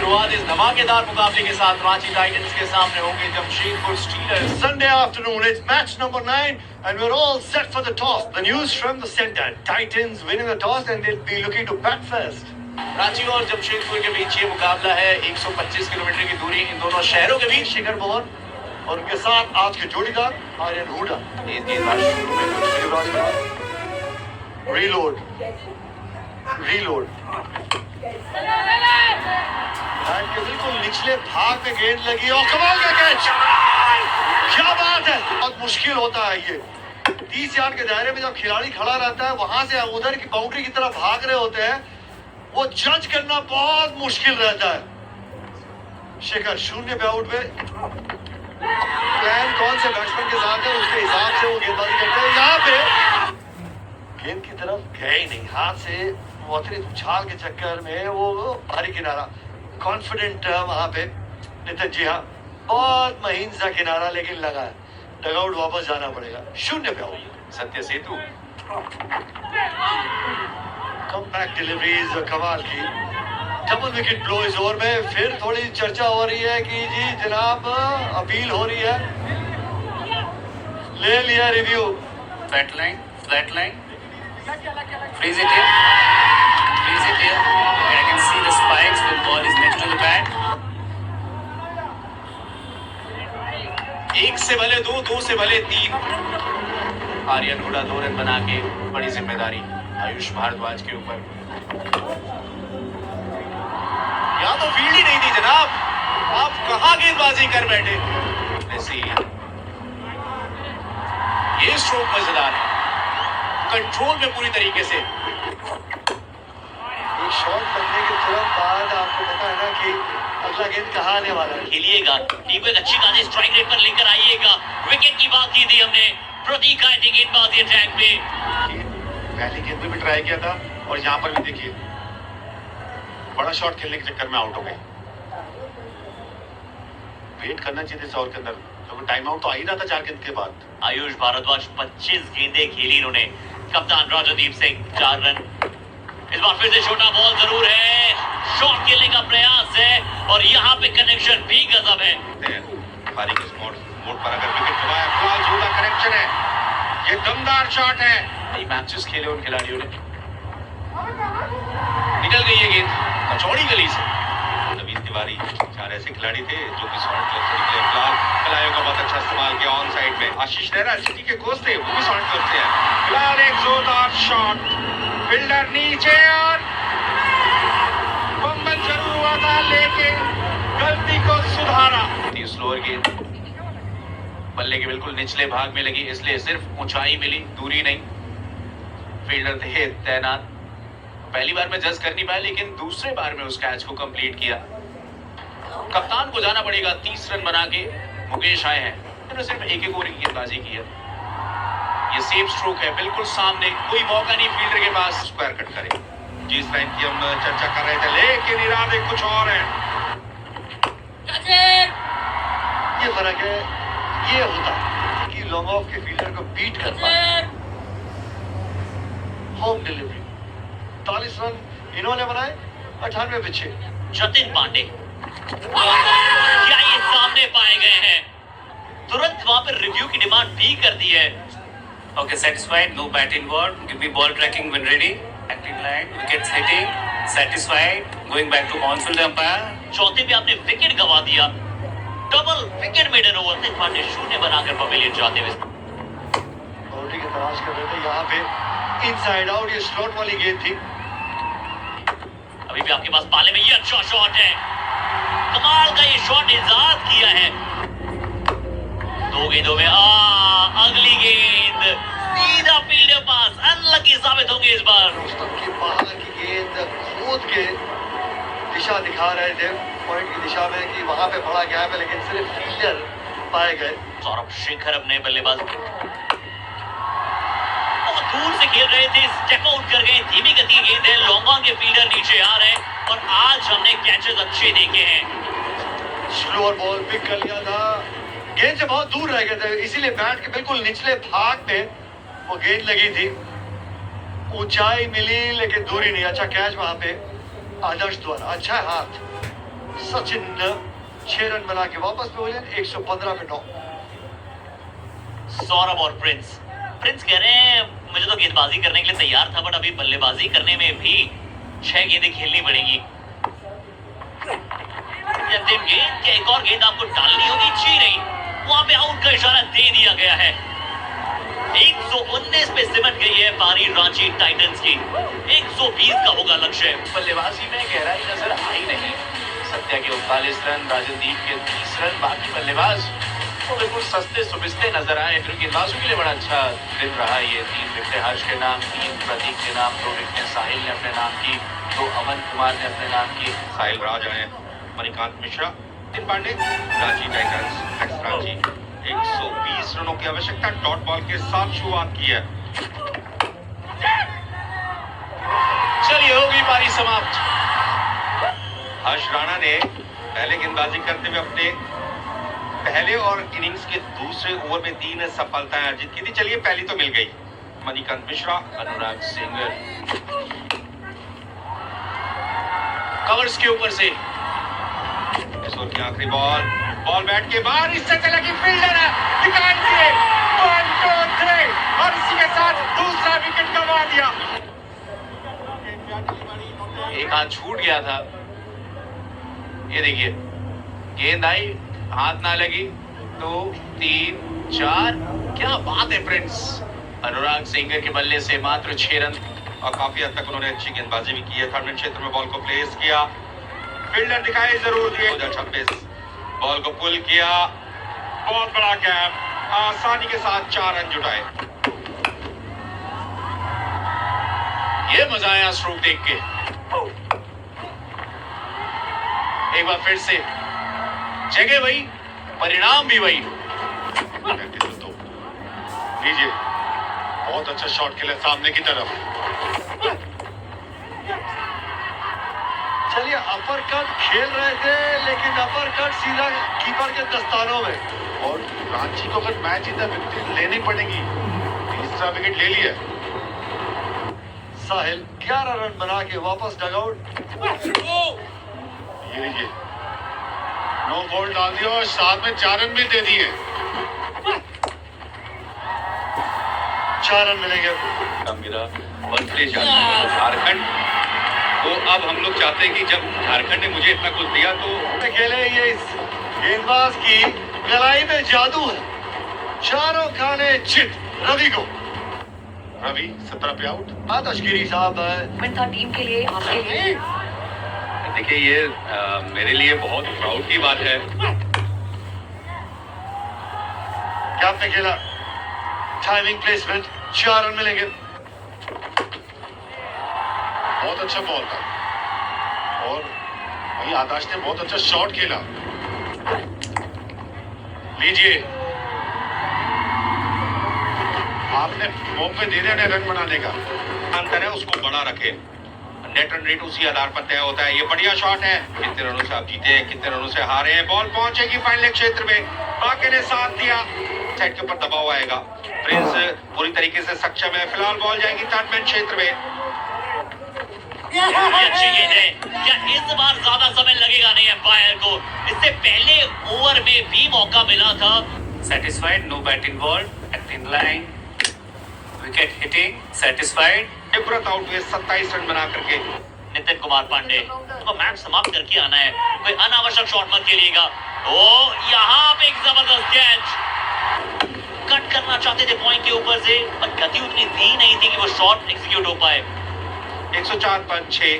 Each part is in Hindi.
शुरुआत इस धमाकेदार मुकाबले के साथ रांची टाइटंस के सामने होंगे Jamshedpur stealers. Sunday afternoon, it's match number 9 and we're all set for the toss. The news from the center, Titans winning the toss and they'll be looking to bat first. Ranchi और जमशेदपुर के बीच ये मुकाबला है। 125 किलोमीटर की दूरी इन दोनों शहरों के बीच। शिखर धवन और उनके साथ आज के जोड़ीदार आर्यन हुडा। रीलोड बैट के बिल्कुल निचले भाग में गेंद लगी और कमाल का कैच। क्या बात है, बहुत मुश्किल होता है ये 30 यार्ड के दायरे में जब खिलाड़ी खड़ा रहता है, वहां से उधर की बाउंड्री की तरफ भाग रहे होते हैं, वो जज करना बहुत मुश्किल रहता है। शिखर 0 पे आउट में प्लान कौन से बैट्समैन के साथ है उसके हिसाब से वो गेंदबाजी करते हैं। यहाँ पे गेंद की तरफ गए ही नहीं, हाथ से अतिरिक्त उछाल के चक्कर में वो भारी किनारा कॉन्फिडेंट वहां पे नितिन जी। हाँ, बहुत महीन सा किनारा लेकिन लगा है, डगआउट वापस जाना पड़ेगा। 0 पे आउट। सत्य सेतु कमबैक डिलीवरीज कमाल की। डबल विकेट ब्लो इस ओवर में। फिर थोड़ी चर्चा हो रही है कि जी जनाब अपील हो रही है, ले लिया review. Flat line freeze it here, and I can see the spikes when ball is next to the bat. 1 से भले 2, 2 से भले 3। आर्यन हुडा 2 रन बना के बड़ी जिम्मेदारी आयुष भारद्वाज के ऊपर। यहाँ तो फील्ड ही नहीं थी जनाब, आप कहाँ गेंदबाजी कर बैठे। ऐसी ये स्ट्रोक मजेदार है, कंट्रोल में पूरी तरीके से। एक शॉट लगने के तुरंत बाद आपको पता है ना कि अगला गेंद कहाँ आने वाला है। खेलिएगा, टीम को एक अच्छी खासी स्ट्राइक रेट पर लेकर आइएगा। विकेट की बात की थी हमने, प्रतीक आयटी गेंदबाजी अटैक में। पहली गेंद में भी ट्राई किया था और यहाँ पर भी देखिए बड़ा शॉट खेलने के चक्कर में आउट हो गए। वेट करना चाहिए था ओवर के अंदर, क्योंकि टाइम आउट तो आ ही रहा था 4 गेंद के बाद। आयुष भारद्वाज 25 गेंदें खेली इन्होंने। कप्तान राजादीप सिंह 4 रन। इस बार फिर से छोटा बॉल जरूर है, शॉट खेलने का प्रयास है और यहाँ पे कनेक्शन भी गजब है। पारी के मोड पर अगर विकेट गवाया, फिलहाल जोड़ा कनेक्शन है, ये दमदार शॉट है। कई मैचेस खेले उन खिलाड़ियों ने। निकल गई है गेंद चौड़ी गली से। नवीन तिवारी 4 ऐसे खिलाड़ी थे जो कि शॉर्ट क्लब से निकले। फिलहाल खिलाड़ियों का बहुत अच्छा इस्तेमाल किया ऑन साइड में। आशीष नेहरा सिटी के कोच थे, वो भी शॉर्ट क्लब से है। फिलहाल एक जोरदार शॉट, फील्डर नीचे और बम्बन जरूर हुआ था लेकिन गलती को सुधारा। स्लोअर गेंद बल्ले के बिल्कुल निचले भाग में लगी, इसलिए सिर्फ ऊंचाई मिली, दूरी नहीं। फील्डर थे तैनात। पहली बार में जज कर नहीं पाया, लेकिन दूसरे बार में उस कैच को कंप्लीट किया। कप्तान को जाना पड़ेगा। 30 रन बना के मुकेश आए हैं, उन्होंने सिर्फ एक ओवर की गेंदबाजी की है। ये सेफ स्ट्रोक है, बिल्कुल सामने, कोई मौका नहीं फील्डर के पास। स्क्वायर कट करे, जिस लाइन की हम चर्चा कर रहे थे, लेकिन इरादे कुछ और हैं। ये फर्क है, ये होता है कि लॉन्ग ऑफ के फील्डर को बीट कर पाए। होम डिलीवरी 40 रन इन्होंने बनाए, 98 पे 6। जतिन पांडे क्या ये सामने पाए गए हैं, तुरंत वहां पर रिव्यू की डिमांड भी कर दी है। Okay, satisfied, no bat involved. Give me ball tracking when ready. Acting line, wickets hitting, satisfied. Going back to on-field umpire. चौथे पे आपने विकेट गवा दिया, डबल विकेट मेडन ओवर से पांडे 0 बनाकर पवेलियन जाते हुए। बाउंड्री की तलाश कर रहे थे, यहाँ पे इनसाइड आउट, ये स्लॉट वाली गेंद थी। अभी भी आपके पास पाले में ये अच्छा शॉट है, कमाल का ये शॉट इजाद किया है। 2 गेंदों में अगली गेंद सीधा फील्डर पास, अनलकी साबित होंगे इस बार। रुस्तम की बाहर की गेंद कूद के दिशा दिखा रहे थे पॉइंट की दिशा में कि वहां पे बड़ा गैप है, लेकिन सिर्फ फील्डर पाए गए। सौरभ शेखर अपने बल्लेबाज बहुत दूर से खेल रहे थे, स्टेप आउट कर गए। धीमी गति की गेंद है, लॉन्ग ऑन के फील्डर नीचे आ रहे हैं और आज हमने कैचेस अच्छे देखे हैं। स्लोअर बॉल पिक कर लिया था, गेंद से बहुत दूर रह गए थे, इसीलिए बैट के बिल्कुल निचले भाग में वो गेंद लगी थी। ऊंचाई मिली लेकिन दूरी नहीं। अच्छा कैच वहां पे आदर्श द्वारा, अच्छा हाथ। सचिन 6 रन बना के वापस पहुंचे 115 पे 9। सौरभ और प्रिंस कह रहे हैं मुझे तो गेंदबाजी करने के लिए तैयार था, बट अभी बल्लेबाजी करने में भी 6 गेंदें खेलनी पड़ेंगी। अंतिम गेंद, क्या एक और गेंद आपको डालनी होगी? जी नहीं, वहां पे आउट का इशारा दे दिया गया है। 119 पे सिमट गई है पारी रांची टाइटंस की। 120 का होगा लक्ष्य। बल्लेबाजी में गहराई नजर आई नहीं। सत्या के 39 रन, राजनदीप के 30 रन, बाकी बल्लेबाज तो बिल्कुल सस्ते सुबिस्ते नजर आए। फिर गेंदबाजों के लिए बड़ा अच्छा दिन रहा ये। 3 विकेटें हर्ष के नाम, 3 प्रतीक के नाम, 2 विकेटें साहिल ने अपने नाम की, 2 अमन कुमार ने अपने नाम की। साहिल राज आए, मणिकांत मिश्रा, नितिन पांडे, रांची टाइटंस एक्स रांची 120 रनों की आवश्यकता डॉट बॉल के साथ शुरुआत की है। चलिए होगी पारी समाप्त। हर्ष राणा ने पहले गेंदबाजी करते हुए अपने पहले और इनिंग्स के दूसरे ओवर में 3 सफलताएं अर्जित की थी। चलिए पहली तो मिल गई। मणिकांत मिश्रा, अनुराग सिंगर कवर्स के ऊपर से इस ओवर की आखिरी बॉल बैट के बाहर, इससे चला कि फील्डर है, निकाल दिए 1 2 3 और इसी के साथ दूसरा विकेट गंवा दिया। एक हाथ छूट गया था। ये देखिए गेंद आई, हाथ ना लगी, 2 3 4। क्या बात है प्रिंस। अनुराग सिंगर के बल्ले से मात्र 6 रन और काफी हद तक उन्होंने अच्छी गेंदबाजी भी की है। थर्ड मिड क्षेत्र में बॉल को प्लेस किया, फील्डर दिखाई जरूर दिए। 2026 बॉल को पुल किया, बहुत बड़ा गैप, आसानी के साथ 4 रन जुटाए। ये मजा आया स्ट्रोक देख के। एक बार फिर से जगह वही, परिणाम भी वही। लीजिए, बहुत अच्छा शॉट खेला सामने की तरफ। चलिए अपर कट खेल रहे थे, लेकिन अपर कट सीधा कीपर के दस्तानों में। और रांची को अगर मैच जीता विकेट लेनी पड़ेगी। तीसरा विकेट ले लिया साहिल। 11 रन बना के वापस डगआउट। ये लीजिए, नो बॉल डाल दिया और साथ में 4 रन भी दे दिए। 4 रन मिलेंगे। मेरा बर्थडे झारखंड, तो अब हम लोग चाहते हैं कि जब झारखंड ने मुझे इतना कुछ दिया तो खेले। ये इस गेंदबाज की गलाई में जादू है। चारों खाने चित रवि को। रवि 17 पे आउट। तशकीरी साहब था टीम के लिए, आपके लिए। देखिए ये मेरे लिए बहुत प्राउड की बात है। क्या आपने खेला? टाइमिंग प्लेसमेंट, 4 रन मिलेंगे। बहुत अच्छा बॉल था और वही आकाश ने बहुत अच्छा शॉट खेला। लीजिए, आपने मौके दे रहे रन बनाने का। अंतर है उसको बड़ा रखे। नेट रन रेट उसी आधार पर तय होता है। ये बढ़िया शॉट है। कितने रनों से आप जीते हैं, कितने रनों से हारे हैं। बॉल पहुंचेगी फाइनल क्षेत्र में। बाकी ने साथ दिया। साइड के ऊपर दबाव आएगा। प्रिंस पूरी तरीके से सक्षम है। फिलहाल बॉल जाएगी थर्ड मैन क्षेत्र में। अच्छी गेंद है। क्या इस बार ज्यादा समय लगेगा नहीं एम्पायर को? इससे पहले ओवर में भी मौका मिला था। Satisfied, no batting ball, act in line, wicket hitting, satisfied. तुरंत आउट हुए 27 रन बना करके। नितिन कुमार पांडे तो मैच समाप्त करके आना है, कोई अनावश्यक शॉट मत खेलिएगा। ओ यहाँ पे एक जबरदस्त कैच। कट करना चाहते थे पॉइंट के ऊपर से, पर गति उतनी दी नहीं थी कि वो शॉट एग्जीक्यूट हो पाए। 104 पर 6।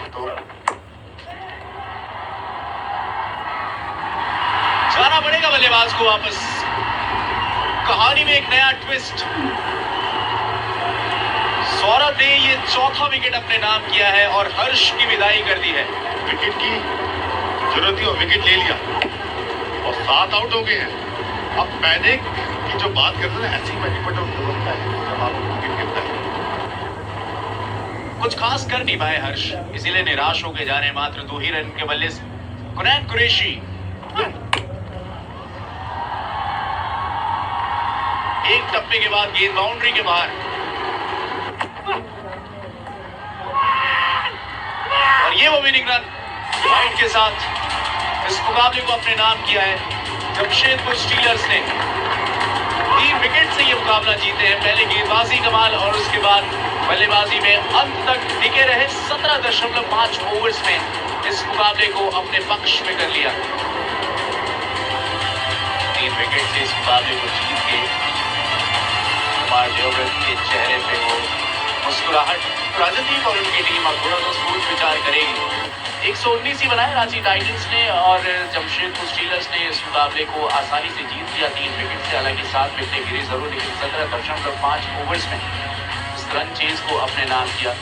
तो जाना पड़ेगा बल्लेबाज को वापस। कहानी में एक नया ट्विस्ट। सौरभ ने ये चौथा विकेट अपने नाम किया है और हर्ष की विदाई कर दी है। विकेट की जरूरत थी और विकेट ले लिया और 7 आउट हो गए हैं। अब मैंने की जो बात करते हैं ऐसी मैंने पटा लगता है जब आप विकेट गिरता है। कुछ खास कर नहीं पाए हर्ष, इसीलिए निराश होकर जा रहे हैं। मात्र 2 ही रन के बल्ले से कुरैन कुरैशी एक टप्पे के बाद गेंद बाउंड्री के बाहर और ये वो विनिंग रन वाइड के साथ इस मुकाबले को अपने नाम किया है। जमशेदपुर स्टीलर्स ने 3 विकेट से ये मुकाबला जीते हैं। पहले गेंदबाजी कमाल और उसके बाद बल्लेबाजी में अंत तक टिके रहे। 17.5 ओवर्स में इस मुकाबले को अपने पक्ष में कर लिया। 3 विकेट से इस मुकाबले को जीत के कुमार देवव्रत के चेहरे पे वो मुस्कुराहट। राजदीप और उनकी टीम अब थोड़ा सा सोच विचार करेगी। 119 ही बनाए रांची टाइटंस ने और जमशेदपुर स्टीलर्स ने इस मुकाबले को आसानी से जीत लिया 3 विकेट से। हालांकि 7 विकेटें गिरी जरूर, लेकिन 17.5 ओवर्स में इस रन चेज को अपने नाम किया।